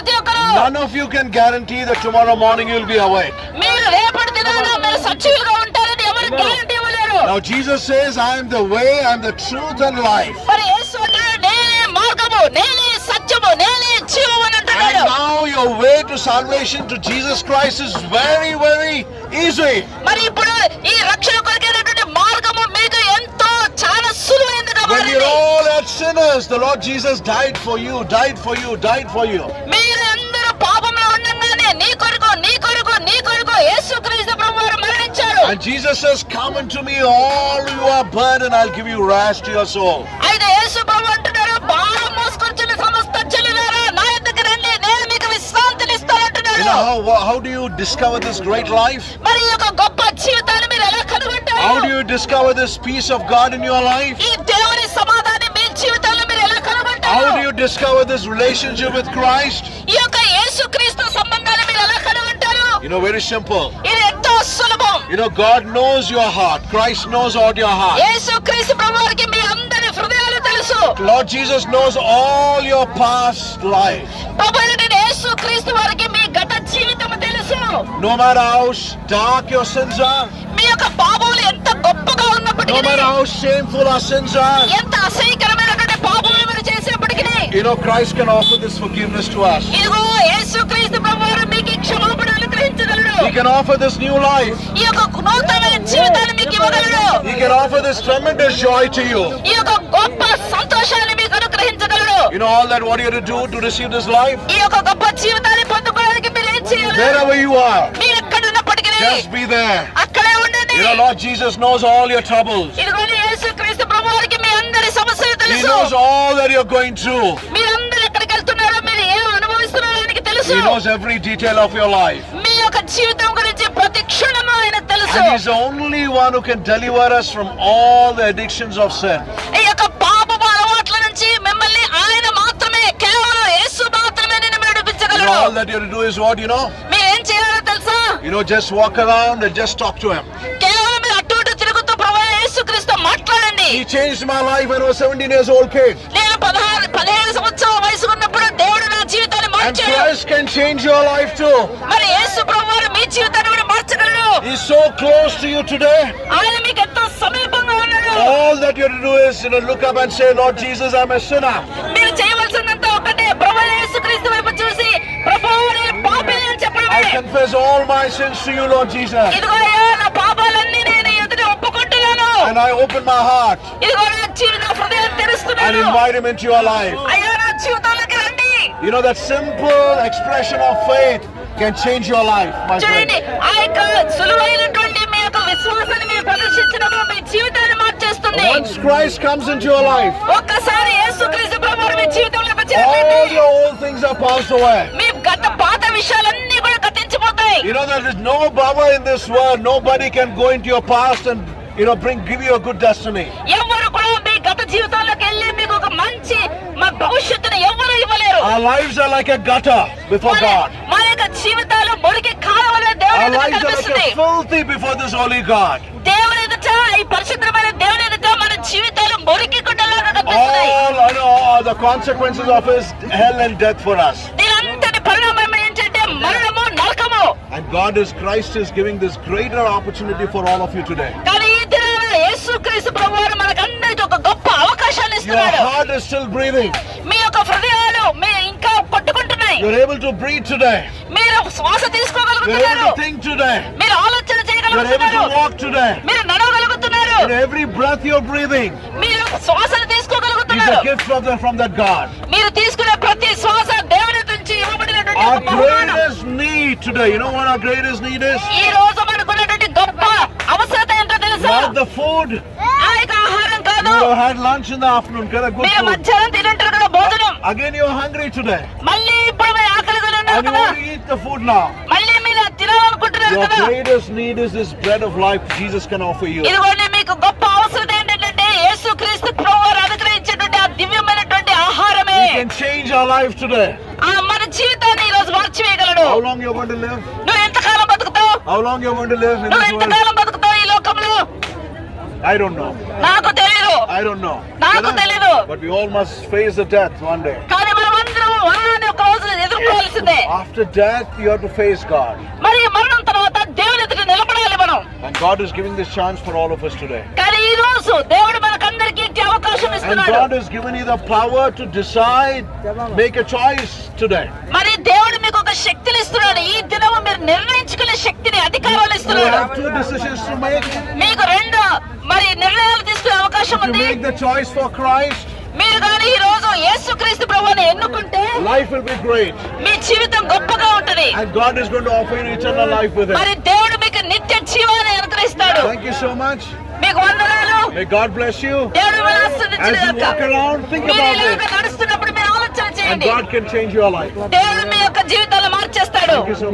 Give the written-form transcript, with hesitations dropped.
ప్రతి ఒక్కరు none of you can guarantee that tomorrow morning you will be awake. మీరు రేపటి దినాన మీరు సజీవులుగా ఉంటారని ఎవరు గ్యారెంటీ ఇవ్వలేరు. Now Jesus says, I am the way, I am the truth and life. మరి యేసు అంటాడు నేనే మార్గము, నేనే సత్యము, నేనే జీవము అని And అంటున్నాడు. now your way to salvation to Jesus Christ is very, very easy. మరి ఇప్పుడు ఈ రక్షణ కొరకైనటువంటి మార్గము మీకు ఎంతో చాలా సులువైనదిగా When మారింది. you're all as sinners, the Lord Jesus died for you, died for you, died for you. మీరు అందరూ పాపంలో ఉండగానే నీ కొరకు నీ కొరకు నీ కొరకు యేసుక్రీస్తు ప్రభువారు మరణించారు. And Jesus says, come unto me all you are burdened, I'll give you rest to your soul. అయితే యేసు ప్రభు అంటున్నారు భారం మోసుకొచ్చిన సమస్త జనులారా నా యొద్దకు రండి నేను మీకు విశ్రాంతిని ఇస్తాను అంటున్నాడు. You know, how do you discover this great life? మరి ఈ యొక్క గొప్ప జీవితాన్ని మీరు ఎలా కనుగొంటారు? How do you discover this peace of God in your life? ఈ దేవుని సమాధానం మీ జీవితంలో మీరు ఎలా కనుగొంటారు? How do you discover this relationship with Christ? ఈ యొక్క యేసుక్రీస్తు సంబంధాన్ని మీరు ఎలా కనుగొంటారు? You know, very simple. ఇది ఎంతో సులభం. You know, God knows your heart. Christ knows all your heart. యేసుక్రీస్తు ప్రభువారికి మీ అందరి హృదయాలు తెలుసు. Lord Jesus knows all your past life. ప్రభువైన యేసుక్రీస్తు వారికి మీ గత జీవితం తెలుసు. No matter how dark your sins are, మీ యొక్క పాపములు ఎంత గొప్పగా no ఉన్నప్పటికీ, matter how shameful our sins are, ఎంత అసహ్యకరమైనటువంటి పాపములు మీరు చేసినప్పటికీ, you know, Christ can offer this forgiveness to us. ఇదిగో యేసుక్రీస్తు ప్రభువారు మీకు ఈ క్షమాపణ అనుగ్రహించగలడు. He can offer this new life. ఈ యొక్క నూతనమైన జీవితాన్ని మీకు ఇవ్వగలడు. He can offer this tremendous joy to you. ఈ యొక్క గొప్ప సంతోషాన్ని మీకు అనుగ్రహించగలడు. You know all that what you have to do to receive this life? ఈ యొక్క గొప్ప జీవితాన్ని పొందుకోవడానికి మీరు ఏం చేయాలి? Wherever you are, మీరు ఎక్కడ ఉన్నప్పటికీ just be there. అక్కడే ఉండండి. You know, Lord Jesus knows all your troubles. ఇదిగోని యేసుక్రీస్తు ప్రభువారికి మీ అందరి సమస్యలు He తెలుసు. knows all that you're going through. మీరందరూ ఎక్కడికి వెళ్తున్నారో మీరు ఏం అనుభవిస్తున్నారో ఆయనకి తెలుసు. He knows every detail of your life. మీ యొక్క జీవితం గురించి ప్రతి క్షణము ఆయన తెలుసు. And He's the only one who can deliver us from all the addictions of sin. ఈ యొక్క పాపపు అలవాట్ల నుంచి మిమ్మల్ని ఆయన మాత్రమే, కేవలం యేసు మాత్రమే నిన్ను You విడిపించగలడు. know, all that you have to do is what, you know? మీరు ఏం చేయాలో తెలుసా? You know, just walk around and just talk to Him. కేవలం మీరు అటు ఇటు తిరుగుతూ ప్రభువైన యేసుక్రీస్తుతో మాట్లాడండి. He changed my life when I was 17 years old kid. నేను 17 సంవత్సరాల వయసు ఉన్నప్పుడు దేవుడు నా జీవితాన్ని And మార్చాడు. Christ can change your life too. మరి యేసు ప్రభువారు మీ జీవితాన్ని కూడా మార్చగలడు. He's so close to you today. ఆయన మీకు ఎంతో సమీపంగా ఉన్నాడు. All that you have to do is, you know, look up and say, Lord Jesus, I'm a sinner. మీరు చేయవలసిందంతా ఒకటే, ప్రభువైన యేసుక్రీస్తు వైపు చూసి ప్రభువా నేను పాపిని అని చెప్పడమే. I confess all my sins to you, Lord Jesus. ఇదిగో అయ్యా నా పాపాలన్నీ నేను ఎదుట ఒప్పుకుంటున్నాను. And I open my heart ఇదిగో నా జీవిత హృదయం and తెరుస్తున్నాను. invite Him into your life. అయ్యా నా జీవితంలోకి రండి. You know, that simple expression of faith can change your life, my చూడండి, friend. ఆ యొక్క సులువైనటువంటి మీ యొక్క విశ్వాసాన్ని మీరు ప్రదర్శించినప్పుడు మీ జీవితాన్ని మార్చేస్తుంది. Once Christ comes into your life, ఒక్కసారి యేసుక్రీస్తు ప్రభువారు మీ జీవితంలోకి all వచ్చినట్లయితే your old things are passed away. మీ గత పాత విషయాలన్నీ కూడా గతించిపోతాయి. You know, there is no power in this world. Nobody can go into your past and, you know, give you a good destiny. ఎవరు కూడా మీ గత జీవితంలోకి వెళ్ళి మీకు ఒక మంచి మా భవిష్యత్తును ఎవరు ఇవ్వలేరు. Our lives are like a gutter before God. మా యొక్క జీవితాలు మురికి కాలువలే దేవుని Our ఎదుట lives are కనిపిస్తుంది. like a filthy before this holy God. దేవుని ఎదుట, ఈ పరిశుద్ధమైన దేవుని ఎదుట మన జీవితాలు మురికి గుడ్డలాగా కనిపిస్తున్నాయి. All, I know, the consequences of His hell and death for us. దీనంతటి పరిణామం ఏంటంటే మరణము, నరకము. And Christ is giving this greater opportunity for all of you today. కానీ ఈ దినాన యేసుక్రీస్తు ప్రభువారు మనకందరికీ ఒక గొప్ప అవకాశాన్ని Your ఇస్తున్నాడు. heart is still breathing. మీ యొక్క హృదయాలు మీ ఇంకా కొట్టుకుంటున్నాయి. You're able to breathe today. మీరు శ్వాస You're able తీసుకోగలుగుతున్నారు. to think today. మీరు ఆలోచన You're able చేయగలుగుతున్నారు. to walk today. మీరు నడవగలుగుతున్నారు. In every breath you're breathing మీరు శ్వాసను is తీసుకోగలుగుతున్నారు. a gift from that God. మీరు తీసుకునే ప్రతి శ్వాస దేవుని నుంచి ఇవ్వబడినటువంటి Our ఒక బహుమానం. greatest need today, you know what our greatest need is? ఈ రోజు మనకున్నటువంటి గొప్ప అవసరత ఏంటో తెలుసా? Not the food. ఆ యొక్క ఆహారం కాదు. You had lunch in the afternoon, get a good మీరు food. మధ్యాహ్నం తింటారు కదా భోజనం. Again you're hungry today. మళ్ళీ ఇప్పుడు మీరు ఆకలిగా ఉన్నారు And you కదా. want to eat the food now. మళ్ళీ మీరు తినాలనుకుంటున్నారు Your కదా. greatest need is this bread of life Jesus can offer you. ఇదిగోండి మీకు గొప్ప అవసరం ఏంటంటే యేసుక్రీస్తు ప్రభువారు అనుగ్రహించేటువంటి ఆ దివ్యమైనటువంటి ఆహారమే. He can change our life today. ఆ మన జీవితాన్ని ఈ రోజు మార్చివేయగలడు. How long you're going to live? నువ్వు ఎంతకాలం బతుకుతావు? How long you're going to live in నువ్వు this world? ఎంతకాలం బతుకుతావు ఈ లోకంలో? I don't know. నాకు తెలియదు. I don't know. నాకు తెలీదు. But we all must face the death one day. కానీ మనం అందరం మరణాన్ని ఒక రోజు ఎదుర్కోవాల్సిందే. After death, you have to face God. మరి మరణం తర్వాత దేవుని ఎదుట నిలబడాలి మనం. And God is giving this chance for all of us today. కానీ ఈ రోజు దేవుడు మనకందరికీ ఇట్టి అవకాశం And ఇస్తున్నాడు. God has given you the power to decide, make a choice today. మరి దేవుడు మీకు ఒక శక్తిని ఇస్తున్నాడు. ఈ దినము మీరు నిర్ణయించుకునే శక్తిని, అధికారాలు You ఇస్తున్నాడు. have two decisions to make. మీకు రెండు మరి నిర్ణయాలు తీసుకునే అవకాశం If you ఉంది. make the choice for Christ, మీరు కానీ ఈ రోజు యేసుక్రీస్తు ప్రభువుని ఎన్నుకుంటే life will be great. మీ జీవితం గొప్పగా ఉంటది. And God is going to offer you eternal life with మరి Him. దేవుడు మీకు నిత్య జీవాన్ని అనుగ్రహిస్తాడు. Thank you so much. మీకు వందనాలు. May God bless you. దేవుడు మిమ్మల్ని As you ఆశీర్వదించుగాక. walk around, think మీరు about ఇలాగ it. నడుస్తున్నప్పుడు మీరు ఆలోచన And చేయండి. God can change your life. దేవుడు మీ యొక్క జీవితాలు మార్చేస్తాడు. Thank you so much.